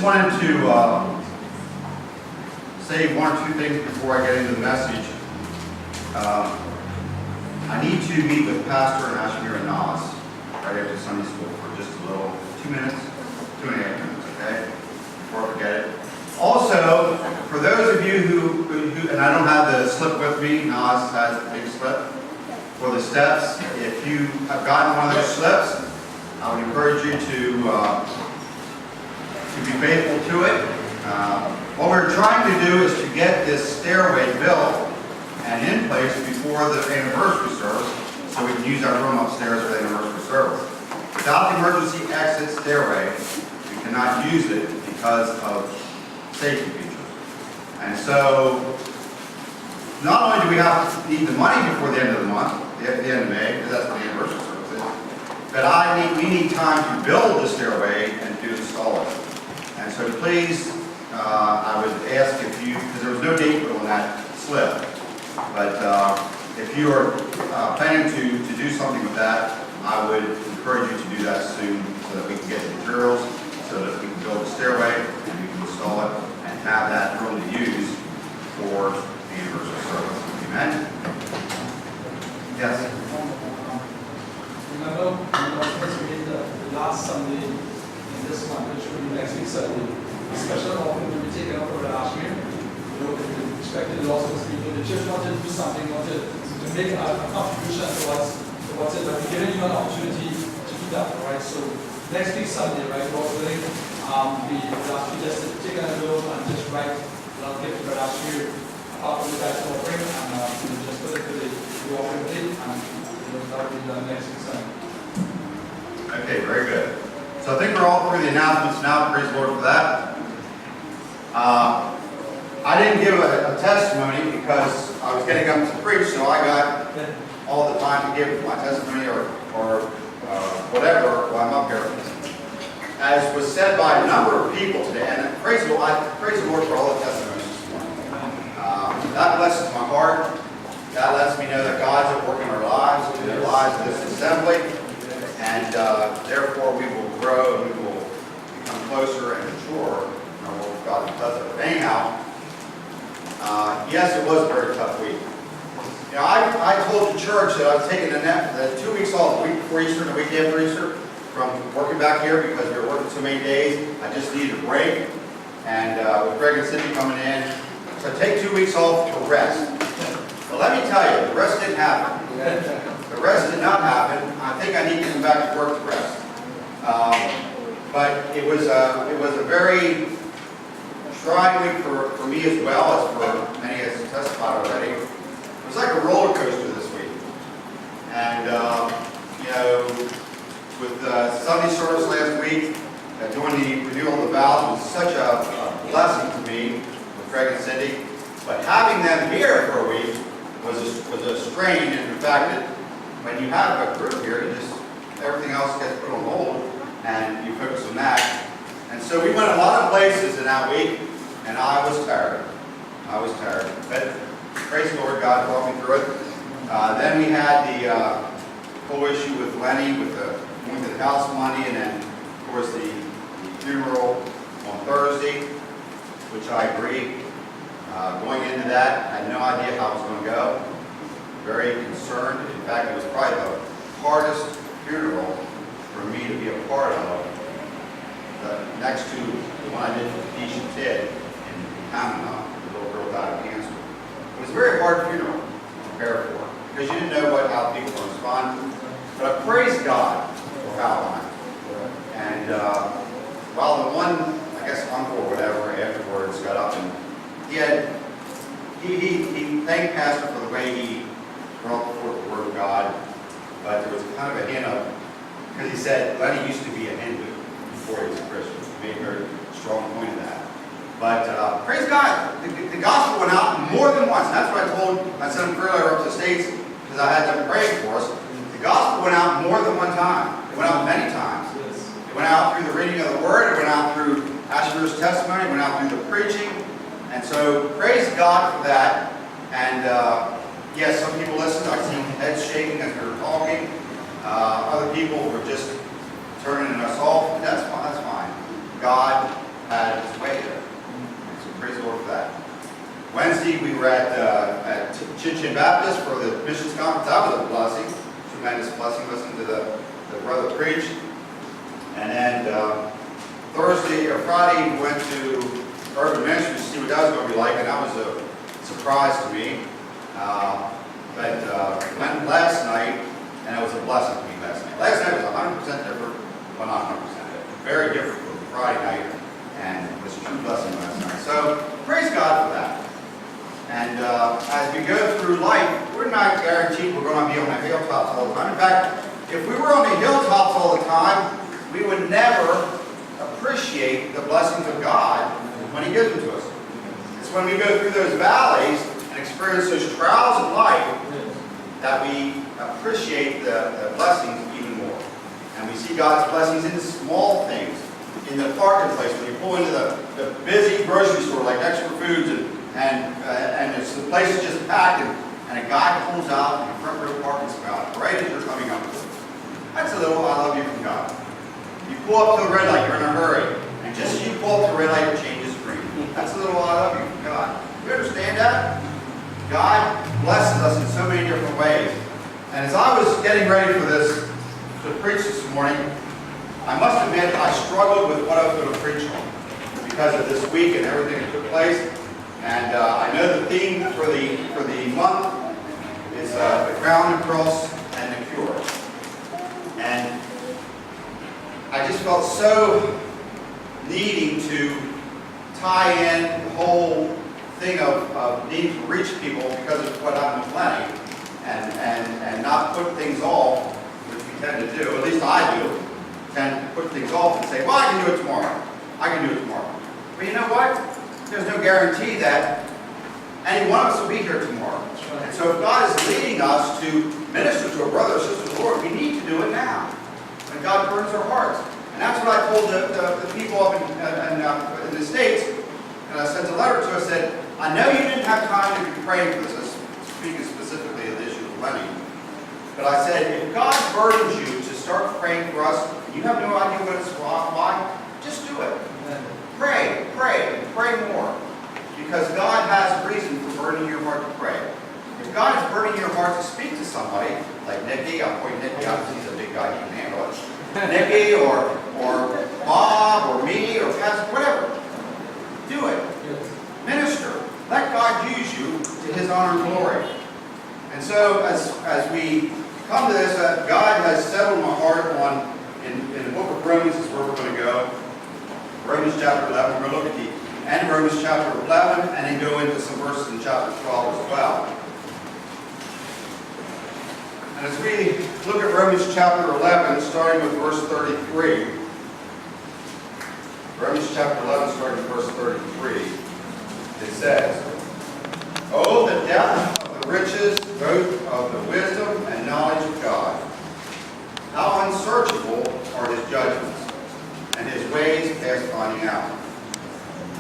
wanted to say one or two things before I get into the message. I need to meet with Pastor and Ashmir and Nas right after Sunday school for just a little, 2 minutes, 2.5 minutes, okay? Before I forget it. Also, for those of you who and I don't have the slip with me, Nas has the big slip for the steps. If you have gotten one of those slips, I would encourage you to be faithful to it. What we're trying to do is to get this stairway built and in place before the anniversary service, so we can use our room upstairs for the anniversary service. Without the emergency exit stairway, we cannot use it because of safety features. And so, not only do we need the money before the end of the month, the end of May, because that's when the anniversary service is, but we need time to build the stairway and to install it. And so please, I would ask if you, because there was no date put on that slip, but if you are planning to do something with that, I would encourage you to do that soon so that we can get the materials, so that we can build the stairway and we can install it and have that room to use for the anniversary service. Amen? Yes? Remember, we made the last Sunday in this month, which will be next week Sunday. A special offering will be taken up for the last year. Expected the also to the church wanted to do something, wanted to make a contribution towards it, but we're giving you an opportunity to do that, right? So next week Sunday, right, Lord willing, we ask you just to take a note and just write a gift for last year apart from the guys offering, and just put it to the offering plate, and that will be done next week Sunday. Okay, very good. So I think we're all through the announcements now. Praise the Lord for that. I didn't give a testimony because I was getting up to preach, so I got all the time to give my testimony or whatever while I'm up here. As was said by a number of people today, and praise the Lord for all the testimonies this morning. That blesses my heart. That lets me know that God's at work in our lives, in the lives of this assembly, and therefore we will grow and we will become closer and mature in our work with God because of it. Anyhow, yes, it was a very tough week. You know, I told the church that I've taken the 2 weeks off, the week before Easter and the week after Easter, from working back here because we were working so many days. I just needed a break. And with Greg and Cindy coming in, so take 2 weeks off to rest. But let me tell you, the rest didn't happen. The rest did not happen. I think I need to come back to work to rest. But it was a very trying week for me as well as for many as testified already. It was like a roller coaster this week. And, you know, with Sunday service last week, doing the renewal of the vows was such a blessing to me with Greg and Cindy. But having them here for a week was a strain in the fact that when you have a group here, everything else gets put on hold and you focus on that. And so we went a lot of places in that week, and I was tired. But praise the Lord, God brought me through it. Then we had the whole issue with Lenny, with the going to the house money, and then, of course, the funeral on Thursday, which I agree. Going into that, I had no idea how it was going to go. Very concerned. In fact, it was probably the hardest funeral for me to be a part of, next to the one I did for Keisha Ted in Canada. The little girl died of cancer. It was a very hard funeral to prepare for because you didn't know how people would respond. But I praise God for Caroline. And while the one, I guess uncle or whatever afterwards got up and he thanked Pastor for the way he brought forth the Word of God, but there was kind of a hint of, because he said Lenny used to be a Hindu before he was a Christian. He made a very strong point of that. But praise God, the gospel went out more than once. And that's what I sent him earlier up to the States because I had them praying for us. The gospel went out more than one time. It went out many times. It went out through the reading of the Word. It went out through Ashmir's testimony. It went out through the preaching. And so praise God for that. And yes, some people listened. I see heads shaking as we were talking. Other people were just turning us off. That's fine. God had Wednesday we were at Chin Baptist for the missions conference. That was a blessing, tremendous blessing, listening to the brother preach. And then Thursday or Friday we went to Urban Ministry to see what that was going to be like, and that was a surprise to me. But went last night, and it was a blessing to me last night. Last night was 100% different, well not 100%, very different from Friday night, and it was a true blessing last night. So praise God for that. And as we go through life, we're not guaranteed we're going to be on the hilltops all the time. In fact, if we were on the hilltops all the time, we would never appreciate the blessings of God when He gives them to us. It's when we go through those valleys and experience those trials of life that we appreciate the blessings even more. And we see God's blessings in the small things, in the parking place, when you pull into the busy grocery store like Extra Foods and it's, the place is just packed and a guy pulls out in the front row parking spot right as you're coming up. That's a little I love you from God. You pull up to the red light, you're in a hurry, and just as you pull up to the red light, it changes green. That's a little I love you from God. You understand that? God blesses us in so many different ways. And as I was getting ready for this, to preach this morning, I must admit I struggled with what I was going to preach on because of this week and everything that took place. And I know the theme for the month is the crown, the cross, and the cure. And I just felt so needing to tie in the whole thing of needing to reach people because of what happened to Lenny, and not put things off, which we tend to do, at least I do, tend to put things off and say, well, I can do it tomorrow. I can do it tomorrow. But you know what? There's no guarantee that any one of us will be here tomorrow. And so if God is leading us to minister to a brother or sister of the Lord, we need to do it now. When God burns our hearts. And that's what I told the people up in the States. And I sent a letter to us, said, I know you didn't have time to be praying for this, speaking specifically of the issue of Lenny. But I said, if God burdens you to start praying for us, and you have no idea what it's why, just do it. Pray, pray, and pray more. Because God has a reason for burdening your heart to pray. If God is burdening your heart to speak to somebody, like Nicky, I'll point Nicky out because he's a big guy, he can handle it. Nicky or Bob or me or Pastor, whatever. Do it. Minister. Let God use you to His honor and glory. And so as we come to this, God has settled my heart on, in the book of Romans is where we're going to go. Romans chapter 11, we're going to look at the end of Romans chapter 11 and then go into some verses in chapter 12 as well. And as we look at Romans chapter 11, starting with verse 33, Romans chapter 11, starting with verse 33, it says, oh, the depth of the riches, both of the wisdom and knowledge of God! How unsearchable are His judgments, and His ways past finding out.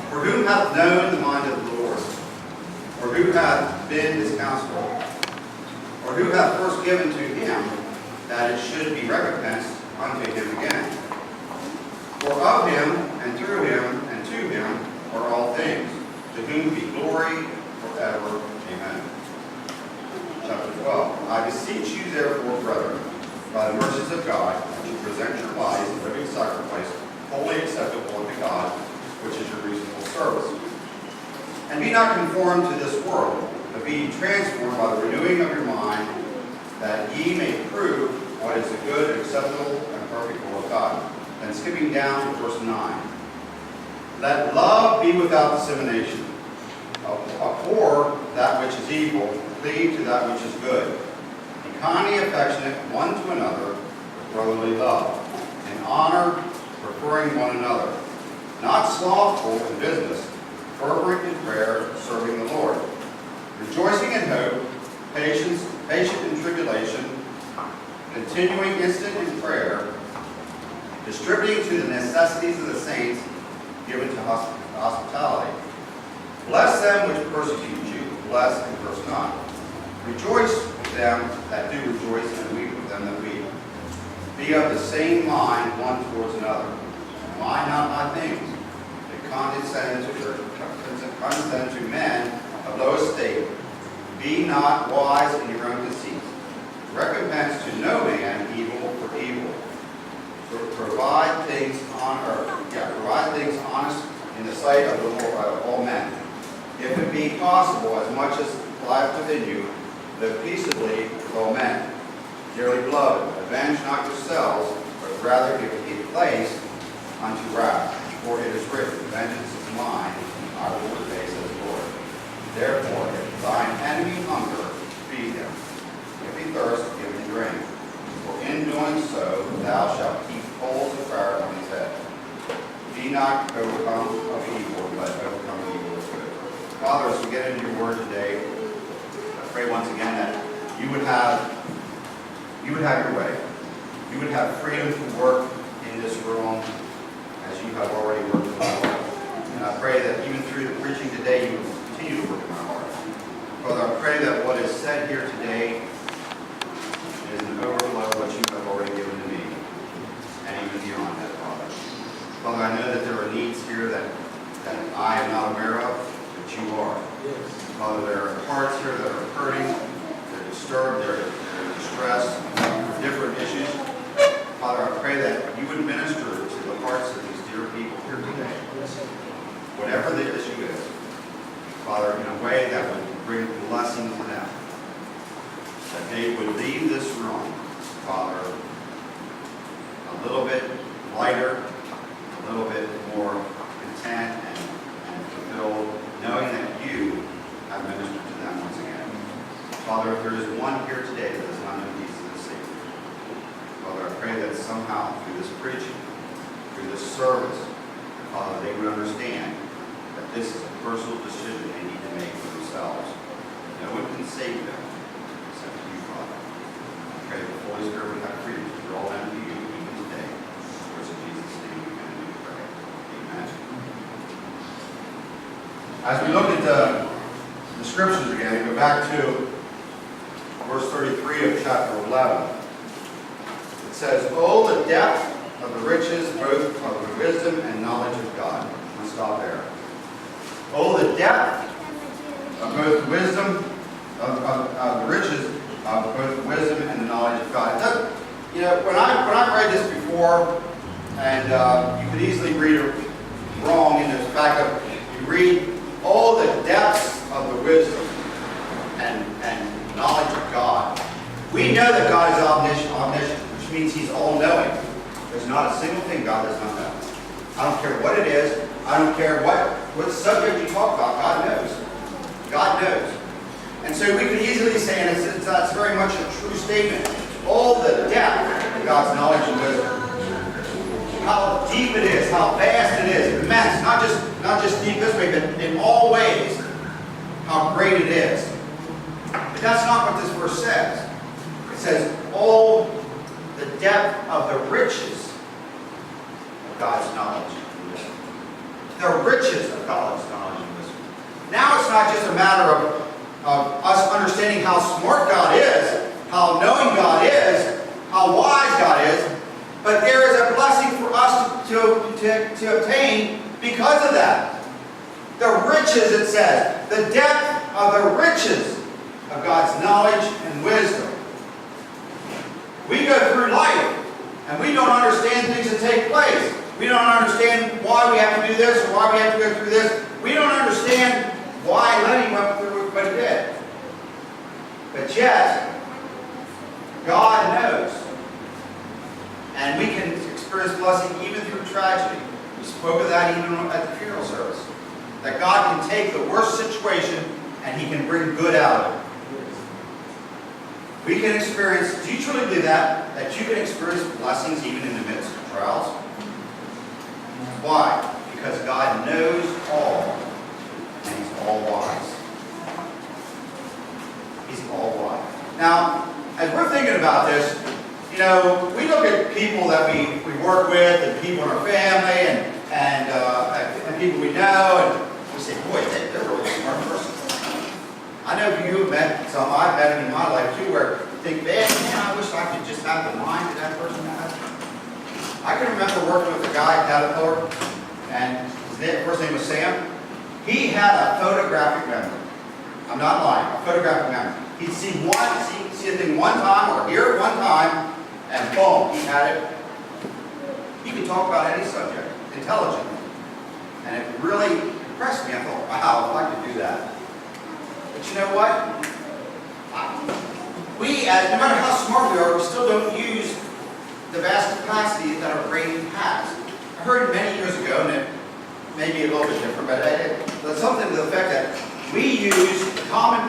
For who hath known the mind of the Lord? Or who hath been His counselor? Or who hath first given to Him, that it should be recompensed unto Him again? For of Him, and through Him, and to Him are all things, to whom be glory forever. Amen. Chapter 12. I beseech you therefore, brethren, by the mercies of God, that you present your bodies a living sacrifice, wholly acceptable unto God, which is your reasonable service. And be not conformed to this world, but be transformed by the renewing of your mind, that ye may prove what is the good, acceptable, and perfect will of God. Then skipping down to verse 9. Let love be without dissimulation. Abhor that which is evil, cleave to that which is good. Be kindly affectionate one to another with brotherly love, in honor, preferring one another. Not slothful in business, fervent in prayer, serving the Lord. Rejoicing in hope, patient in tribulation, continuing instant in prayer, distributing to the necessities of the saints, given to hospitality. Bless them which persecute you, bless and curse not. Rejoice with them that do rejoice, and weep with them that weep. Be of the same mind one towards another. Mind not high things, but condescend to men of of low estate, be not wise in your own conceits. Recompense to no man evil for evil. Provide things provide things honest in the sight of the Lord, of all men. If it be possible, as much as lieth within you, live peaceably with all men. Dearly beloved, avenge not yourselves, but rather give place unto wrath. For it is written, vengeance is mine, I will repay, says the Lord. Therefore, if thine enemy hunger, feed him. If he thirst, give him drink. For in doing so, thou shalt heap coals of fire on his head. Be not overcome of evil, but overcome evil with good. Father, as we get into your word today, I pray once again that you would have your way. You would have freedom to work in this room as you have already worked in my heart. And I pray that even through the preaching today, you will continue to work in my heart. Father, I pray that what is said here today is an overflow of what you have already given to me, and even beyond that, Father. Father, I know that there are needs here that I am not aware of, but you are. Yes. Father, there are hearts here that are hurting, they're disturbed, they're distressed, for different issues. Father, I pray that you would minister to the hearts of these dear people here today. Whatever the issue is, Father, in a way that would bring blessing to them. That they would leave this room, Father, a little bit lighter, a little bit more content and fulfilled, knowing that you have ministered to them once again. Father, if there is one here today that does not know Jesus as Savior, Father, I pray that somehow through this preaching, through this service, Father, they would understand that this is a personal decision they need to make for themselves. No one can save them except you, Father. I pray that the Holy Spirit would have freedom to draw them to you even today. For it's in Jesus' name we pray. Amen. As we look at the scriptures again, go back to verse 33 of chapter 11. It says, "Oh, the depth of the riches, both of the wisdom and knowledge of God." I'm going to stop there. Oh, the depth of both wisdom, of the riches of both wisdom and the knowledge of God. You know, when I read this before, and you could easily read it wrong in the fact of you read all the depths of the wisdom and knowledge of God. We know that God is omniscient, which means He's all-knowing. There's not a single thing God does not know. I don't care what it is. I don't care what subject you talk about. God knows. God knows. And so we could easily say, and that's very much a true statement, all the depth of God's knowledge and wisdom. How deep it is, how vast it is, immense. Not just deep this way, but in all ways, how great it is. But that's not what this verse says. It says, all the depth of the riches of God's knowledge and wisdom. The riches of God's knowledge and wisdom. Now it's not just a matter of us understanding how smart God is, how knowing God is, how wise God is, but there is a blessing for us to obtain because of that. The riches, it says, the depth of the riches of God's knowledge and wisdom. We go through life and we don't understand things that take place. We don't understand why we have to do this or why we have to go through this. We don't understand why Lenny went through what he did. But yet, God knows. And we can experience blessing even through tragedy. We spoke of that even at the funeral service. That God can take the worst situation and He can bring good out of it. We can experience, do you truly believe that? That you can experience blessings even in the midst of trials? Why? Because God knows all, and He's all wise. He's all wise. Now, as we're thinking about this, you know, we look at people that we work with, and people in our family, and people we know, and we say, boy, they're a really smart person. I know you have met some, I've met them in my life too, where you think, man, I wish I could just have the mind that that person has. I can remember working with a guy at Caterpillar, and his first name was Sam. He had a photographic memory. I'm not lying. A photographic memory. He'd see a thing one time or hear it one time, and boom, he had it. He could talk about any subject intelligently. And it really impressed me. I thought, wow, I'd like to do that. But you know what? No matter how smart we are, we still don't use the vast capacity that our brain has. I heard many years ago, and it may be a little bit different, but something to the effect that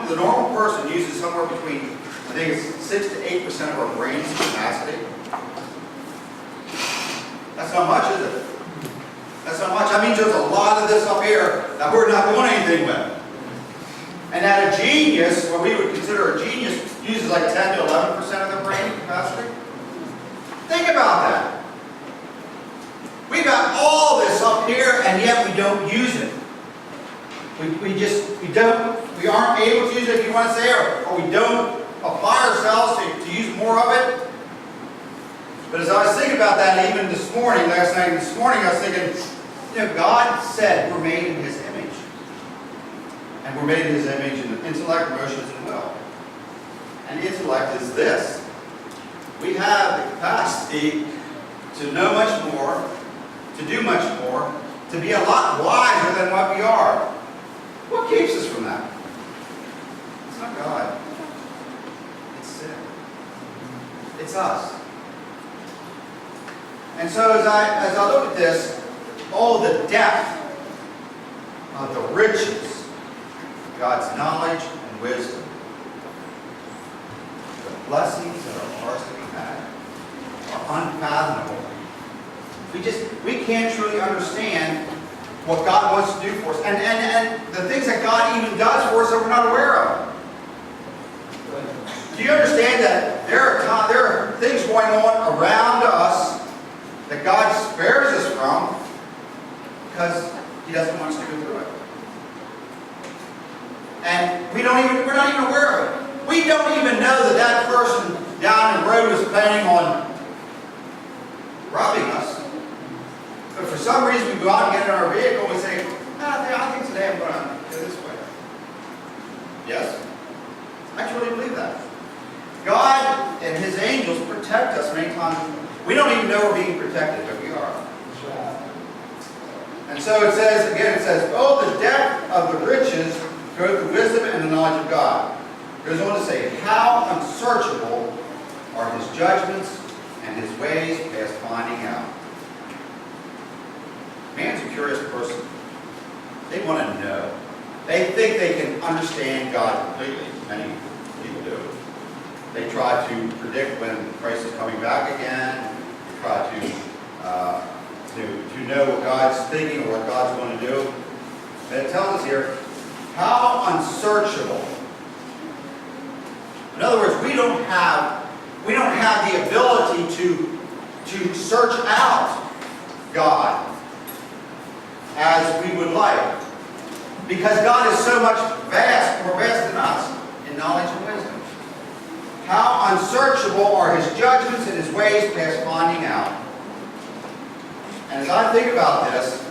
the normal person uses somewhere between, I think it's 6 to 8% of our brain's capacity. That's not much, is it? That's not much. That means there's a lot of this up here that we're not doing anything with. And that a genius, what we would consider a genius, uses like 10 to 11% of their brain capacity. Think about that. We got all this up here, and yet we don't use it. We aren't able to use it, if you want to say, or we don't apply ourselves to use more of it. But as I was thinking about that, even this morning, I was thinking, God said we're made in His image. And we're made in His image in intellect, emotions, and will. And intellect is this. We have the capacity to know much more, to do much more, to be a lot wiser than what we are. What keeps us from that? It's not God. It's sin. It's us. And so as I look at this, the depth of the riches of God's knowledge and wisdom, the blessings that our hearts to be had are unfathomable. We can't truly understand what God wants to do for us, and the things that God even does for us that we're not aware of. Do you understand that there are things going on around us that God spares us from because He doesn't want us to go through it? And we're not even aware of it. We don't even know that person down the road is planning on robbing us. But for some reason we go out and get in our vehicle and we say, I think today I'm going to go this way. Yes? I truly believe that. God and His angels protect us many times. We don't even know we're being protected, but we are. And so it says, the depth of the riches, both the wisdom and the knowledge of God. It goes on to say, how unsearchable are His judgments and His ways past finding out. Man's a curious person. They want to know. They think they can understand God completely. Many people do. They try to predict when Christ is coming back again. They try to know what God's thinking or what God's going to do. And it tells us here, how unsearchable. In other words, we don't have the ability to search out God as we would like. Because God is so much more vast than us in knowledge and wisdom. How unsearchable are His judgments and His ways past finding out. And as I think about this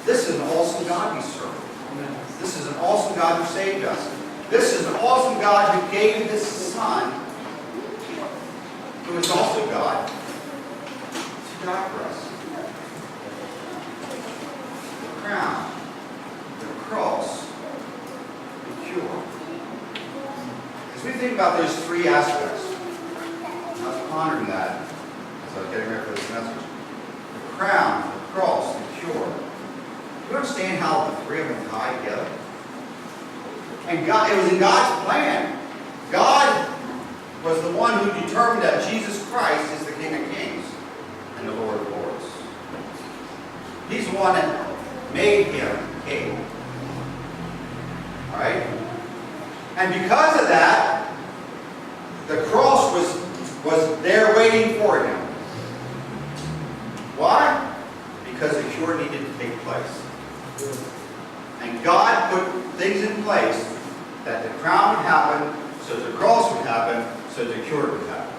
is an awesome God we serve. This is an awesome God who saved us. This is an awesome God who gave His Son, who is also God, to die for us. The crown, the cross, the cure. As we think about those three aspects, I was pondering that as I was getting ready for this message. The crown, the cross, the cure. Do you understand how the three of them tie together? And God, it was in God's plan. God was the one who determined that Jesus Christ is the King of Kings and the Lord of Lords. He's the one that made Him King. Alright? And because of that, the cross was there waiting for Him. Why? Because the cure needed to take place. And God put things in place that the crown would happen, so the cross would happen, so the cure would happen.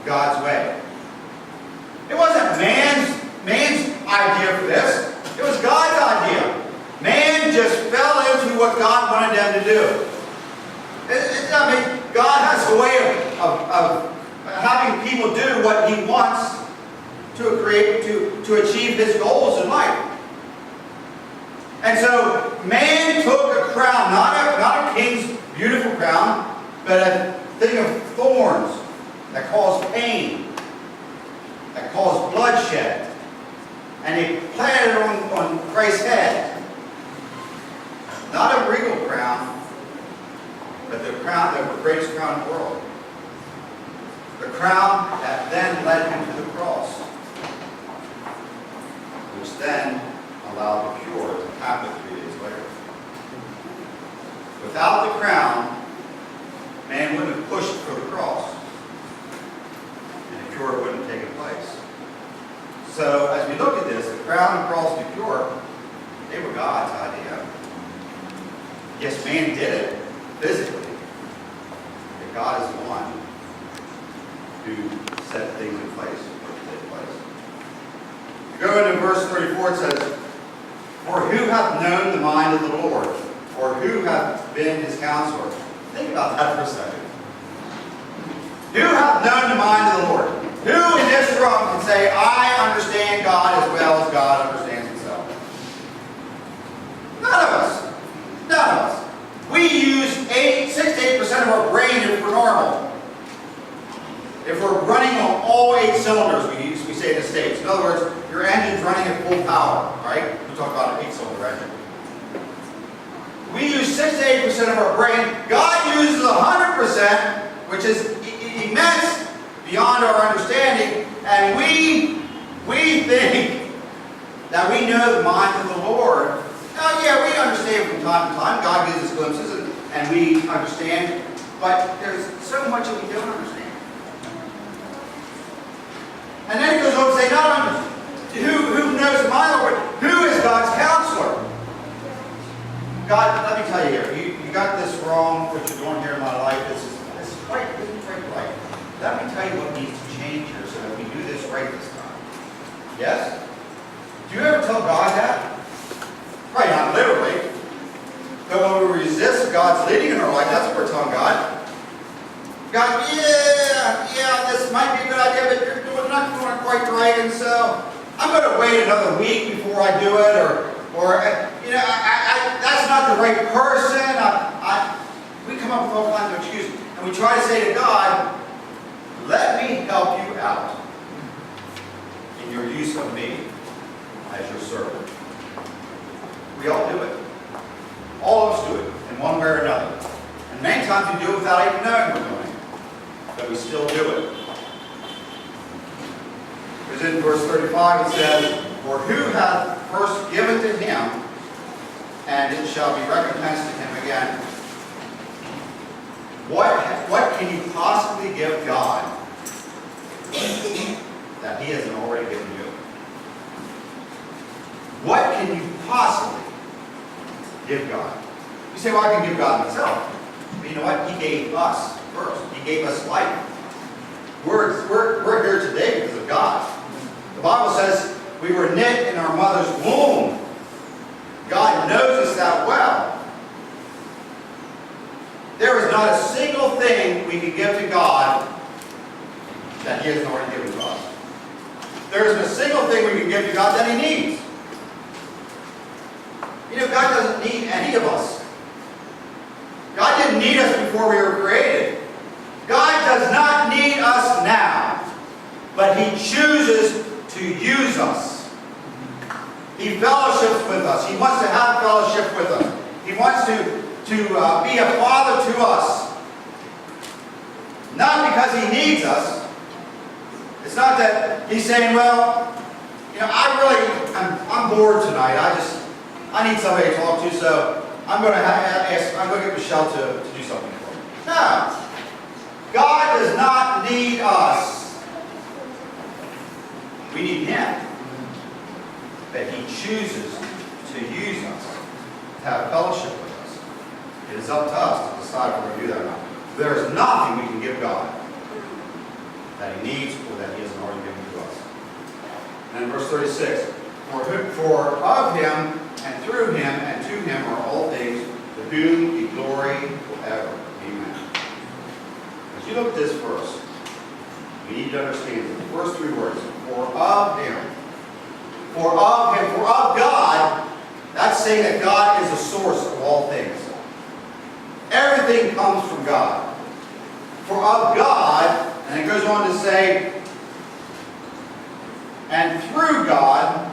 God's way. It wasn't man's idea for this. It was God's idea. Man just fell God wanted them to do. I mean, God has a way of having people do what He wants to achieve His goals in life. And so man took a crown, not a king's beautiful crown, but a thing of thorns that caused pain, that caused bloodshed, and he planted it on Christ's head. Not a regal crown, but the crown, the greatest crown in the world. The crown that then led him to the cross, which then allowed the cure to happen 3 days later. Without the crown, man wouldn't have pushed for the cross, and the cure wouldn't have taken place. So, as we look at this, the crown, the cross, and the cure, they were God's idea. Yes, man did it physically, but God is the one who set things in place, or to take place. Go into verse 34, it says, "For who hath known the mind of the Lord? Or who hath been his counselor?" Think about that for a second. Who hath known the mind of the Lord? Who in this room can say, I understand God as well as God understands himself? None of us. None of us. We use 6 to 8% of our brain if we're normal. If we're running on all 8 cylinders, we say in the States. In other words, your engine's running at full power, right? We talk about an 8-cylinder engine. We use 6 to 8% of our brain. God uses 100%, which is immense beyond our understanding, and we think that we know the mind of the Lord. Now, yeah, we understand from time to time. God gives us glimpses, and we understand, but there's so much that we don't understand. And then he goes on to say, who knows the mind of the Lord? Who is God's counselor? God, let me tell you here, you got this wrong, what you're doing here in my life. This is quite right. Let me tell you what needs to change here so that we do this right this time. Yes? Do you ever tell God that? Probably not literally. But when we resist God's leading in our life, that's what we're telling God. God, yeah, this might be a good idea, but you're not doing it quite right, and so I'm going to wait another week before I do it, or that's not the right person. We come up with all kinds of excuses, and we try to say to God, let me help you out in your use of me as your servant. We all do it. All of us do it in one way or another. And many times we do it without even knowing we're doing it. But we still do it. Because in verse 35 it says, "For who hath first given to him, and it shall be recompensed to him again." What can you possibly give God that he hasn't already given you? What can you possibly give God? You say, well, I can give God myself. But you know what? He gave us first. He gave us life. We're here today because of God. The Bible says we were knit in our mother's womb. God knows us that well. There is not a single thing we can give to God that he hasn't already given to us. There isn't a single thing we can give to God that he needs. You know, God doesn't need any of us. God didn't need us before we were created. God does not need us now, but he chooses to use us. He fellowships with us. He wants to have fellowship with us. He wants to be a father to us. Not because he needs us. It's not that he's saying, well, I'm bored tonight. I need somebody to talk to, so I'm going to get Michelle to do something for me. No. God does not need us. We need him. But he chooses to use us, to have fellowship with us. It is up to us to decide if we're going to do that or not. There is nothing we can give God that he needs or that he hasn't already given to us. And in verse 36, for of him and through him and to him are all things. To to whom be glory forever. Amen. As you look at this verse, we need to understand the first three words. For of Him. For of Him. For of God. That's saying that God is the source of all things. Everything comes from God. For of God, and it goes on to say, and through God,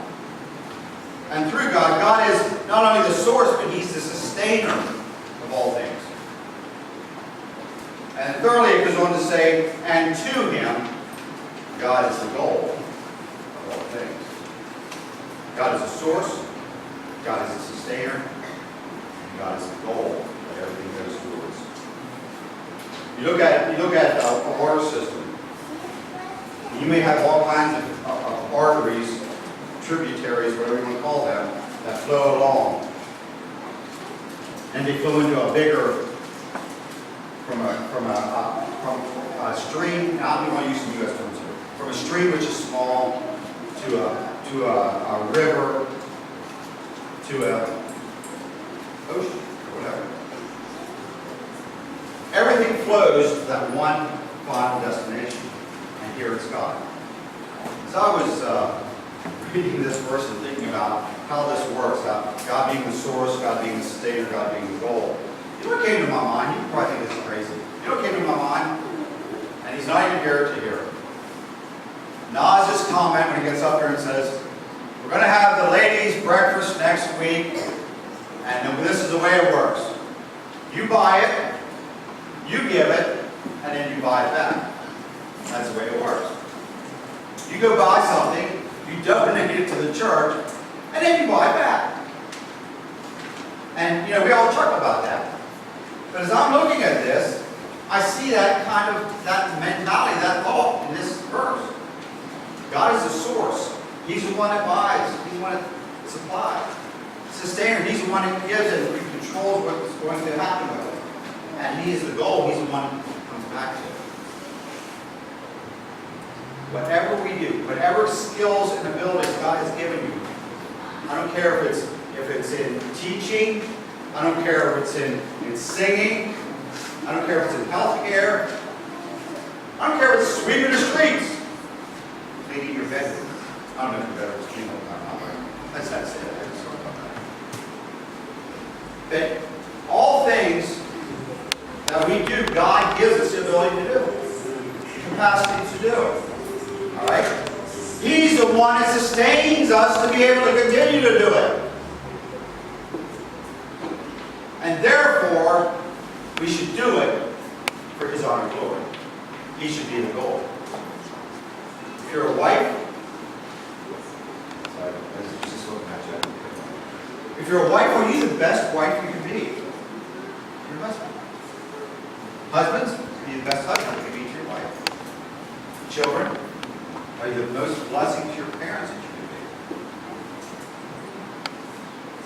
God is not only the source, but He's the sustainer of all things. And thirdly, it goes on to say, and to Him, God is the goal of all things. God is the source, God is the sustainer, and God is the goal that everything goes towards. You look at a water system. You may have all kinds of arteries, tributaries, whatever you want to call them, that flow along. And they flow into a bigger, from a stream. Now I'm going to use some U.S. terms here. From a stream which is small to a river to a ocean or whatever. Everything flows to that one final destination, and here it's God. As I was reading this verse and thinking about how this works, God being the source, God being the sustainer, God being the goal, you know what came to my mind? You probably think this is crazy. You know what came to my mind? And he's not even here to hear it. Nas' comment when he gets up there and says, we're going to have the ladies' breakfast next week, and this is the way it works. You buy it, you give it, and then you buy it back. That's the way it works. You go buy something, you donate it to the church, and then you buy it back. And, we all chuckle about that. But as I'm looking at this, I see that mentality, that thought in this verse. God is the source. He's the one that buys. He's the one that supplies. Sustainer, He's the one that gives it. He controls what's going to happen with it. And He is the goal. He's the one who comes back to it. Whatever we do, whatever skills and abilities God has given you, I don't care if it's in teaching, I don't care if it's in singing, I don't care if it's in healthcare, I don't care if it's sweeping the streets, cleaning your bedroom. I don't know if your bedroom's clean all the time, right? That's not saying that. But all things that we do, God gives us the ability to do, the capacity to do. All right? He's the one that sustains us to be able to continue to do it. And therefore, we should do it for His honor and glory. He should be the goal. If you're a wife, sorry, I was just looking at you. If you're a wife, are you the best wife you can be? Your husband. Husbands, be the best husband you can be to your wife. Children, are you the most blessing to your parents that you can be?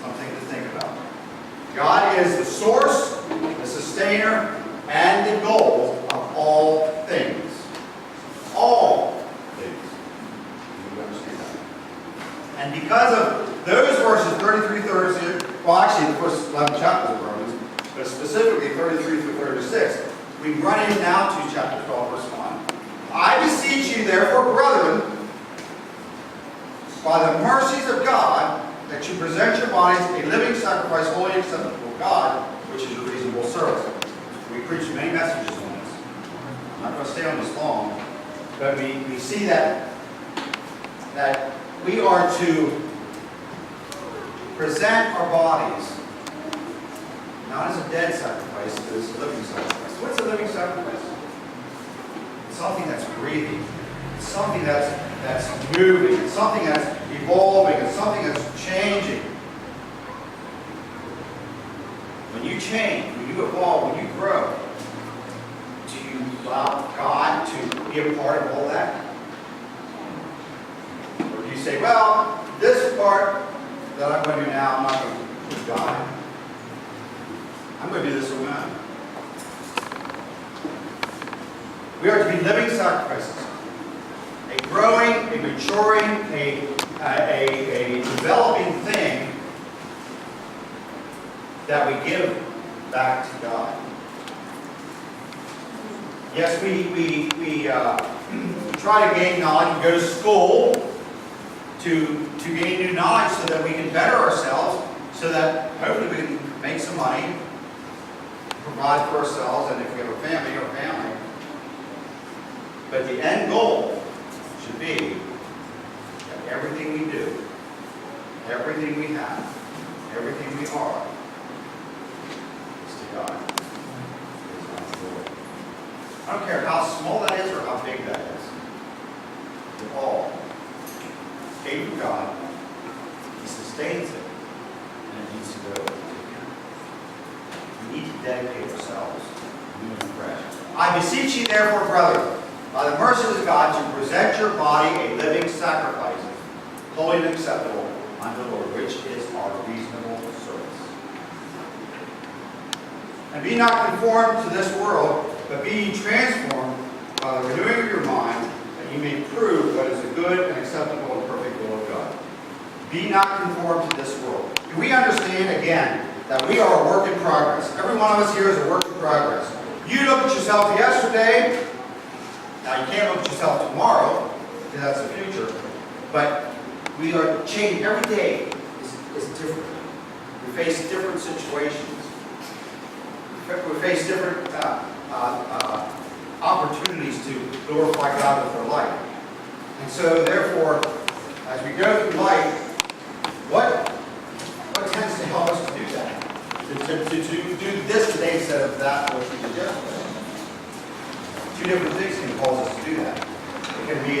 Something to think about. God is the source, the sustainer, and the goal of all things. All things. You understand that? And because of those verses, 33, 36, well actually the first 11 chapters of Romans, but specifically 33 through 36, we run in now to chapter 12, verse 1. I beseech you, therefore, brethren, by the mercies of God, that you present your bodies a living sacrifice, holy and acceptable to God, which is your reasonable service. We preach many messages on this. I'm not going to stay on this long, but we see that we are to present our bodies not as a dead sacrifice, but as a living sacrifice. What's a living sacrifice? It's something that's breathing. It's something that's moving. It's something that's evolving. It's something that's changing. When you change, when you evolve, when you grow, do you allow God to be a part of all that? Or do you say, well, this part that I'm going to do now, I'm not going to put God in. I'm going to do this alone. We are to be living sacrifices. A growing, a maturing, a developing thing that we give back to God. Yes, we try to gain knowledge. We go to school to gain new knowledge so that we can better ourselves, so that hopefully we can make some money, provide for ourselves, and if we have a family, our family. But the end goal should be that everything we do, everything we have, everything we are, is to God. It's not to the Lord. I don't care how small that is or how big that is. It all came from God. He sustains it, and it needs to go to Him. We need to dedicate ourselves new and fresh. I beseech you, therefore, brethren, by the mercies of God, to present your body a living sacrifice, holy and acceptable unto the Lord, which is our reasonable service. And be not conformed to this world, but be ye transformed by the renewing of your mind, that ye may prove what is the good and acceptable and perfect will of God. Be not conformed to this world. Do we understand, again, that we are a work in progress? Every one of us here is a work in progress. You look at yourself yesterday. Now, you can't look at yourself tomorrow, because that's the future. But we are changing. Every day is different. We face different situations. We face different opportunities to glorify God with our life. And so, therefore, as we go through life, what tends to help us to do that? To do this today instead of that which we did yesterday. Two different things can cause us to do that. It can be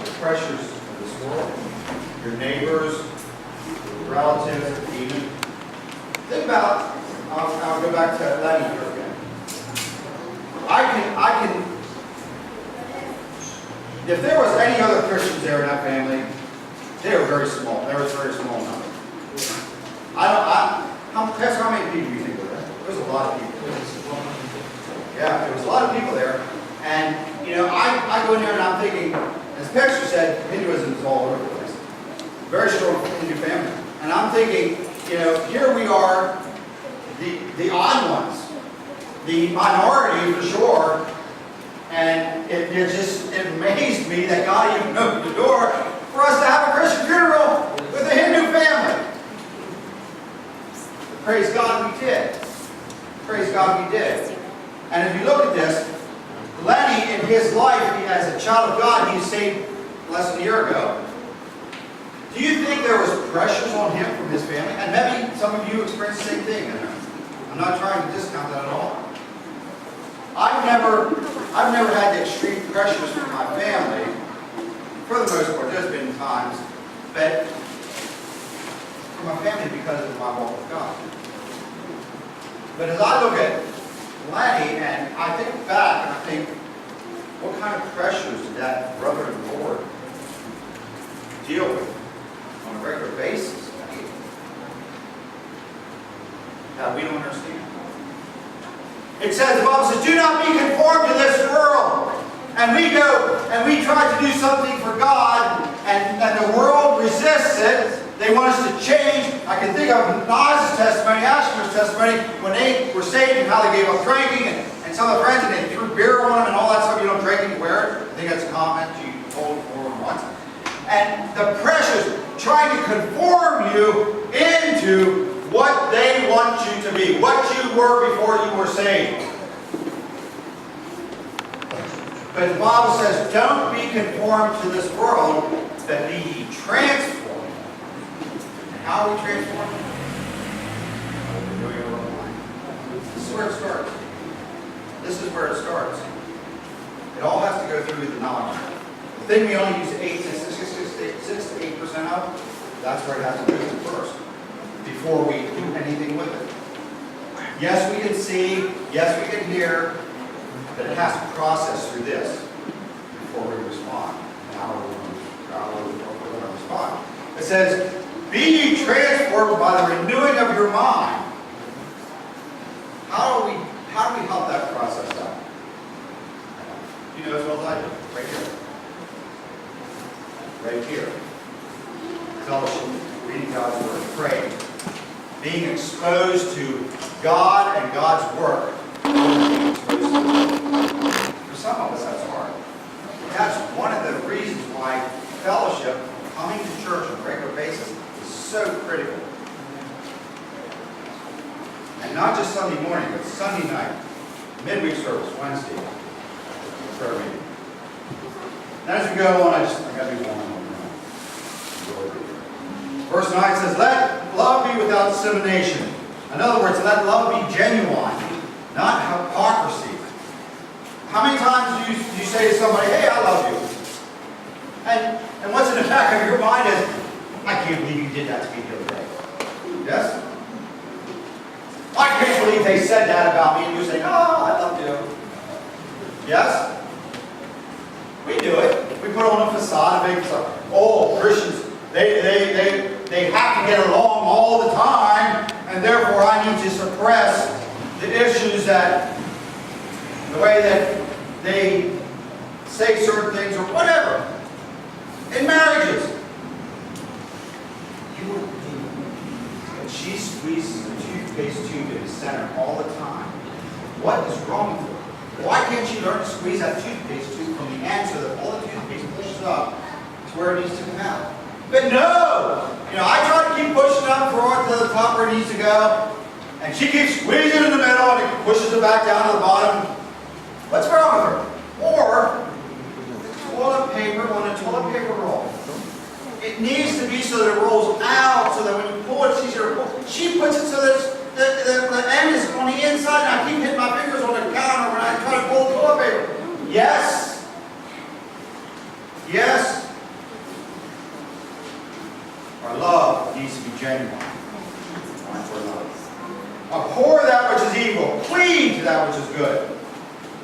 the pressures of this world, your neighbors, your relatives, even. Think about, I'll go back to Lenny here again. If there was any other Christians there in that family, they were very small. There was a very small number. Guess how many people you think were there? There was a lot of people. Yeah, there was a lot of people there. And, you know, I go in there and I'm thinking, as Pastor said, Hinduism is all over the place. Very strong Hindu family. And I'm thinking, you know, here we are, the odd ones, the minority for sure, and it amazed me that God even opened the door for us to have a Christian funeral with a Hindu family. Praise God we did. Praise God we did. And if you look at this, Lenny in his life, as a child of God, he was saved less than a year ago. Do you think there was pressures on him from his family? And maybe some of you experienced the same thing. I'm not trying to discount that at all. I've never had the extreme pressures from my family. For the most part, there's been times, but from my family because of my walk with God. But as I look at Lenny, and I think back, and I think, what kind of pressures did that brother in the Lord deal with on a regular basis that we don't understand? It says, the Bible says, do not be conformed to this world. And we go and we try to do something for God, and the world resists it. They want us to change. I can think of Naz's testimony, Ashmer's testimony, when they were saved and how they gave up drinking, and some of the friends, and they threw beer on them and all that stuff. You don't drink anywhere. I think that's a comment you told more than once. And the pressures trying to conform you into what they want you to be, what you were before you were saved. But the Bible says, don't be conformed to this world, but be ye transformed. And how are we transformed? This is where it starts. This is where it starts. It all has to go through the knowledge. The thing we only use 6 to 8% of, that's where it has to go to first, before we do anything with it. Yes, we can see, yes, we can hear, but it has to process through this before we respond. And how we're going to respond. It says, be ye transformed by the renewing of your mind. How do we help that process out? You know as well as I do. Right here. Right here. Fellowship, reading God's Word, praying. being exposed to God and God's work. For some of us, that's hard. That's one of the reasons why fellowship, coming to church on a regular basis, is so critical. And not just Sunday morning, but Sunday night, midweek service, Wednesday, prayer meeting. And as we go on, I got to do one more. Verse 9 says, let love be without dissimulation. In other words, let love be genuine, not hypocrisy. How many times do you say to somebody, hey, I love you? And what's in the back of your mind is, I can't believe you did that to me the other day. Yes? I can't believe they said that about me, and you say, oh, I love you. Yes? We do it. We put on a facade, a big facade. Oh, Christians, they have to get along all the time, and therefore I need to suppress the issues that, the way that they say certain things or whatever. In marriages, you would think that she squeezes the toothpaste tube in the center all the time. What is wrong with her? Why can't she learn to squeeze that toothpaste tube from the end so that all the toothpaste pushes up to where it needs to come out? But no! I try to keep pushing up for it to the top where it needs to go, and she keeps squeezing in the middle and it pushes it back down to the bottom. What's wrong with her? Or toilet paper on a toilet paper roll. It needs to be so that it rolls out, so that when you pull it, it's easier to pull. She puts it so that the end is on the inside, and I keep hitting my fingers on the counter when I try to pull the toilet paper. Yes. Yes. Our love needs to be genuine. Abhor that which is evil. Cleave to that which is good.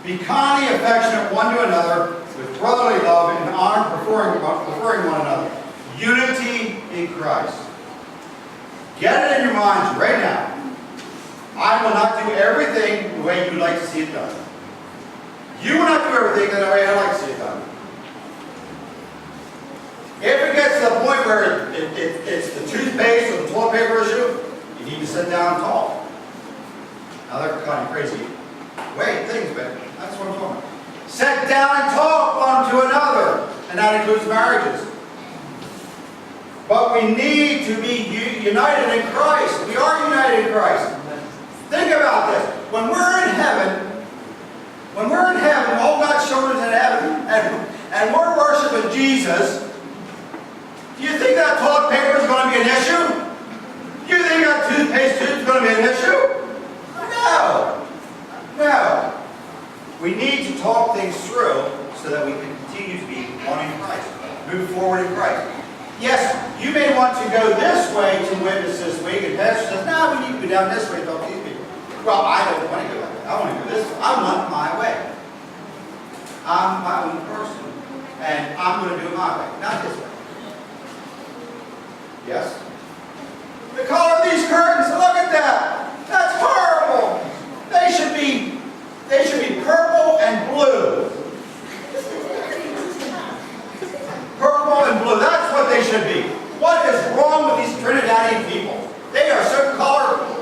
Be kindly affectionate one to another with brotherly love and honor, preferring one another. Unity in Christ. Get it in your minds right now. I will not do everything the way you'd like to see it done. You will not do everything the way I like to see it done. If it gets to the point where it's the toothpaste or the toilet paper issue, you need to sit down and talk. Now they're kind of crazy things, but that's what I'm talking about. Sit down and talk one to another, and that includes marriages. But we need to be united in Christ. We are united in Christ. Think about this. When we're in heaven, all God's children in heaven, and we're worshiping Jesus, do you think that toilet paper is going to be an issue? Do you think that toothpaste tube is going to be an issue? No. No. We need to talk things through so that we can continue to be one in Christ. Move forward in Christ. Yes, you may want to go this way to witness this week, and Pastor says, no, we need to go down this way to talk to these people. Well, I don't want to go that way. I want to go this way. I want my way. I'm my own person, and I'm going to do it my way, not this way. Yes? The color of these curtains, look at that. That's horrible. They should be purple and blue. Purple and blue, that's what they should be. What is wrong with these Trinidadian people? They are so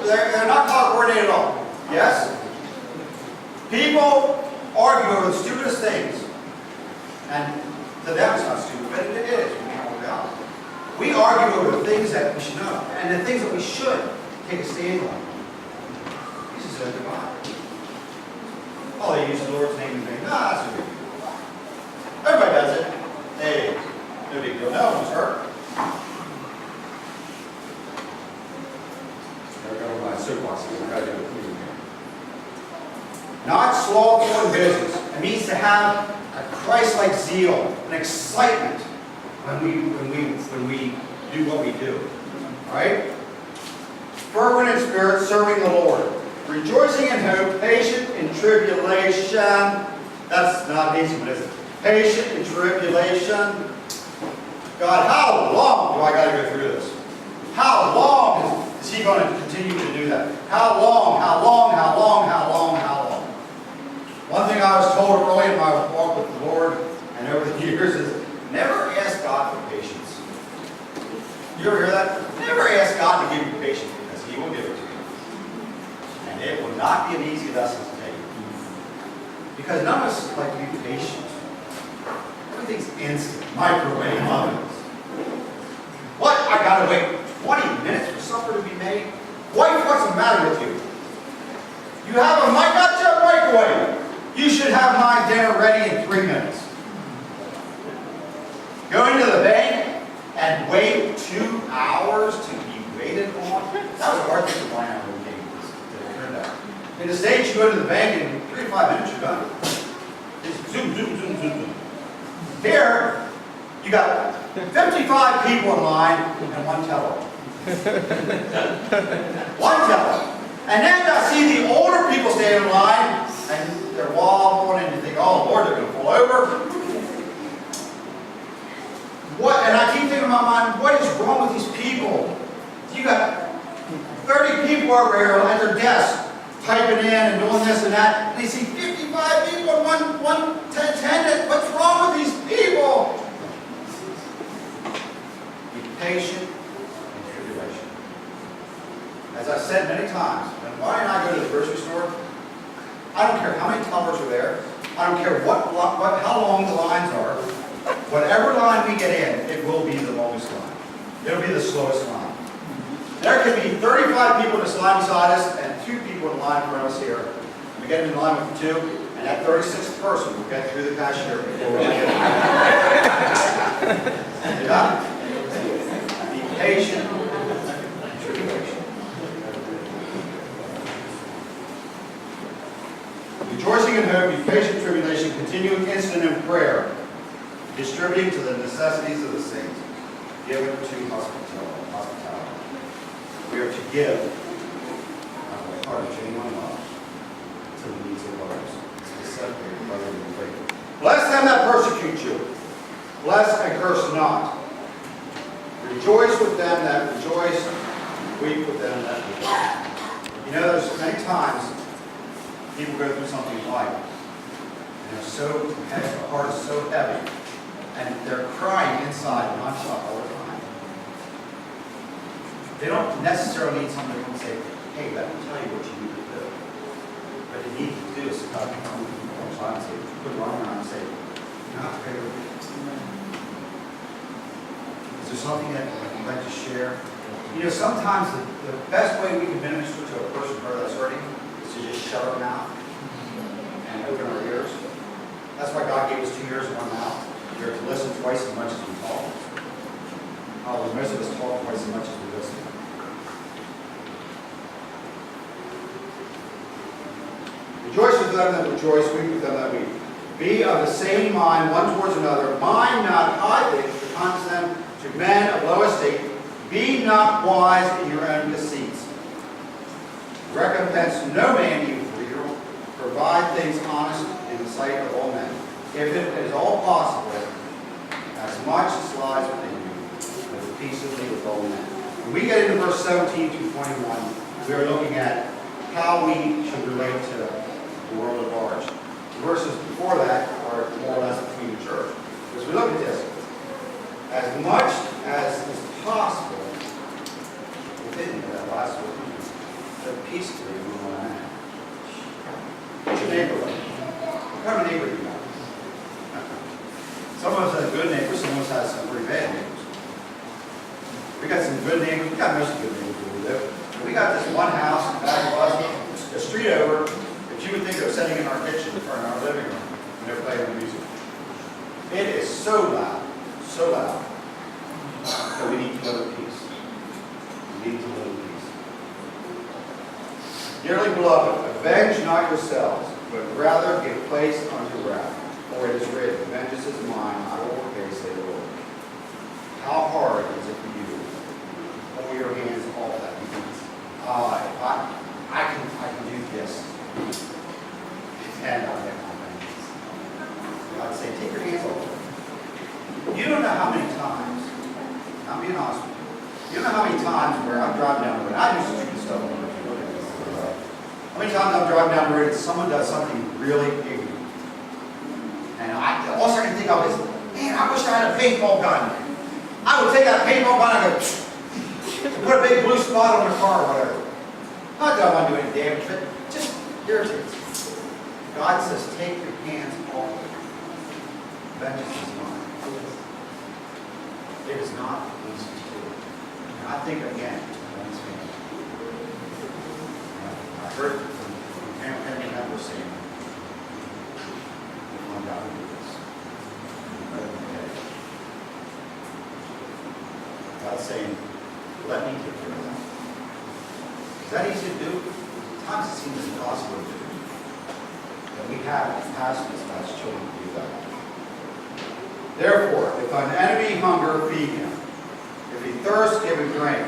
they're not color coordinated at all. Yes? People argue over the stupidest things. And to them it's not stupid, but it is. We argue over the things that we should know, and the things that we should take a stand on. This is a divide. Oh, they use the Lord's name in vain. No, that's no big deal. Everybody does it. Hey, no big deal. No one's hurt. There we go with my soapbox. Not slothful in business. It means to have a Christ-like zeal, an excitement when we do what we do. All right? Fervent in spirit, serving the Lord. Rejoicing in hope, patient in tribulation. That's not easy, but is it? Patient in tribulation. God, how long do I got to go through this? How long is He going to continue to do that? How long? How long? How long? How long? How long? One thing I was told early in my walk with the Lord and over the years is never ask God for patience. You ever hear that? Never ask God to give you patience because He will give And it will not be an easy lesson to take. Because none of us like to be patient. Everything's instant. Microwave ovens. What? I gotta wait 20 minutes for supper to be made? Wife, what's the matter with you? You have a microwave. You should have my dinner ready in 3 minutes. Going to the bank and wait 2 hours to be waited on? That was a hard thing to find out when we came to the printout. In the States, you go to the bank in 3 to 5 minutes, you're done. It's zoom, zoom, zoom, zoom, zoom. Here, you got 55 people in line and one teller. One teller. And then I see the older people standing in line, and they're wobbling, and you think, oh Lord, they're going to fall over. What? And I keep thinking in my mind, what is wrong with these people? You got 30 people over here at their desk, typing in and doing this and that, and they see 55 people and one attendant. What's wrong with these people? Be patient in tribulation. As I've said many times, when Bonnie and I go to the grocery store, I don't care how many tellers are there. I don't care how long the lines are. Whatever line we get in, it will be the longest line. It'll be the slowest line. There could be 35 people in this line beside us and 2 people in line in front of us here. We get in line with 2, and that 36th person will get through the cashier before we get in. Yeah? Be patient. Tribulation. Rejoicing in hope, be patient in tribulation, continuing instant in prayer, distributing to the necessities of the saints, given to hospitality. We are to give out of the heart of genuine love to the needs of others, specifically brotherly faith. Bless them that persecute you. Bless and curse not. Rejoice with them that rejoice. Weep with them that weep. You know, there's many times people go through something in life, and they're so heavy, the heart is so heavy, and they're crying inside nonstop all the time. They don't necessarily need someone to come and say, hey, let me tell you what you need to do. What they need to do is to come alongside and say, put your arm around and say, you're not afraid of it. Is there something that you'd like to share? You know, sometimes the best way we can minister to a person that's hurting is to just shut our mouth and open our ears. That's why God gave us 2 ears and 1 mouth. We're to listen twice as much as we talk. Most of us talk twice as much as we listen. Rejoice with them that rejoice, weep with them that weep. Be of the same mind one towards another. Mind not high things to condescend to men of low estate. Be not wise in your own deceits. Recompense no man evil for evil. Provide things honest in the sight of all men. If it is all possible, as much as lies within you, live peaceably with all men. When we get into verse 17 to 21, we are looking at how we should relate to the world at large. The verses before that are more or less between the church. As we look at this, as much as is possible within you, that last word, live peaceably with all men. What's your neighbor like? What kind of neighbor do you have? Some of us have good neighbors, some of us have some pretty bad neighbors. We got some good neighbors, we got most good neighbors where we live. We got this one house in the back of us, a street over, that you would think of sitting in our kitchen or in our living room when they're playing the music. It is so loud, that we need to live in peace. We need to live in peace. Dearly beloved, avenge not yourselves, but rather give place unto wrath. For it is written, vengeance is mine, I will repay, say the Lord. How hard is it for you to hold your hands all that you can? I can do this. And I'll get my vengeance. God say, take your hands off. You don't know how many times, I'm being honest with you, you don't know how many times where I'm driving down the road, I used to do this stuff when I was looking at this. How many times I'm driving down the road and someone does something really ignorant. And all I can think of is, man, I wish I had a paintball gun. I would take that paintball gun and go, put a big blue spot on the car or whatever. Not that I want to do any damage, but just irritates. God says, take your hands off of it. Vengeance is mine. It is not easy to do. And I think, again, that's me. I heard from family members saying, I'm not going to do this. God's saying, let me take care of that. Is that easy to do? At times it seems impossible to do. And we have capacities as children to do that. Therefore, if an enemy hunger, feed him. If he thirst, give him drink.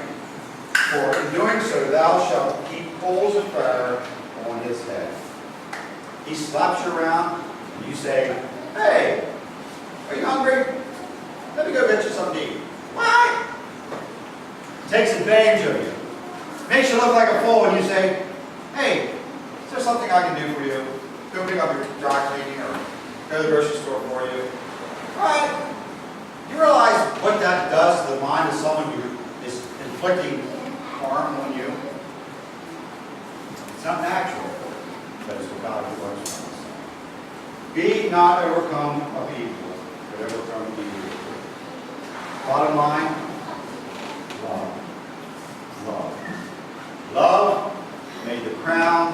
For in doing so, thou shalt heap coals of fire on his head. He slaps you around, and you say, hey, are you hungry? Let me go get you something to eat. What? Takes advantage of you. Makes you look like a fool, and you say, hey, is there something I can do for you? Go pick up your dry cleaning or go to the grocery store for you. Right? You realize what that does to the mind of someone who is inflicting harm on you? It's not natural, but it's what God works from us. Be not overcome of evil, but overcome of evil. Bottom line, love. Love. Love made the crown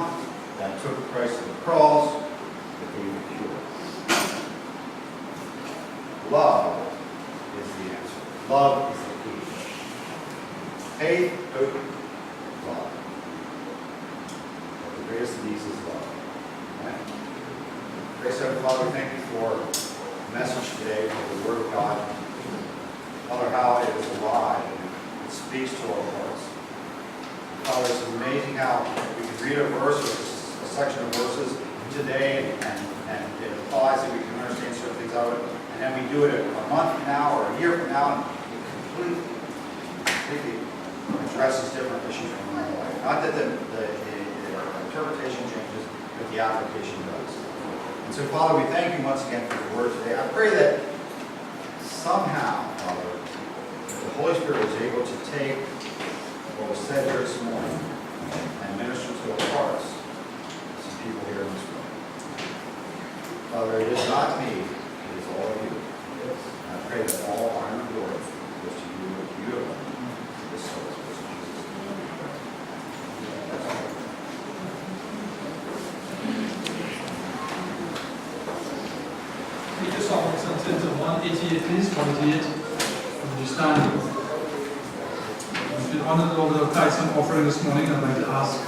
that took Christ to the cross that gave you pure. Love is the answer. Love is the key. Faith, hope, love. But the greatest of these is love. Amen. Gracious Heavenly Father, thank you for the message today, for the Word of God. Father, how it is alive and it speaks to our hearts. Father, it's amazing how we can read a verse or a section of verses today and it applies that we can understand certain things of it. And then we do it a month from now or a year from now and it completely addresses different issues from our life. Not that the interpretation changes, but the application does. And so, Father, we thank you once again for your word today. I pray that somehow, Father, that the Holy Spirit was able to take what was said here this morning and minister to our hearts, some people here in this room. Father, it is not me, it is all of you. And I pray that all honor and glory goes to you, what you have done to this service. We just saw something to 188, please, 188. Would you stand? We've been honored over the tithes and offering this morning. I'd like to ask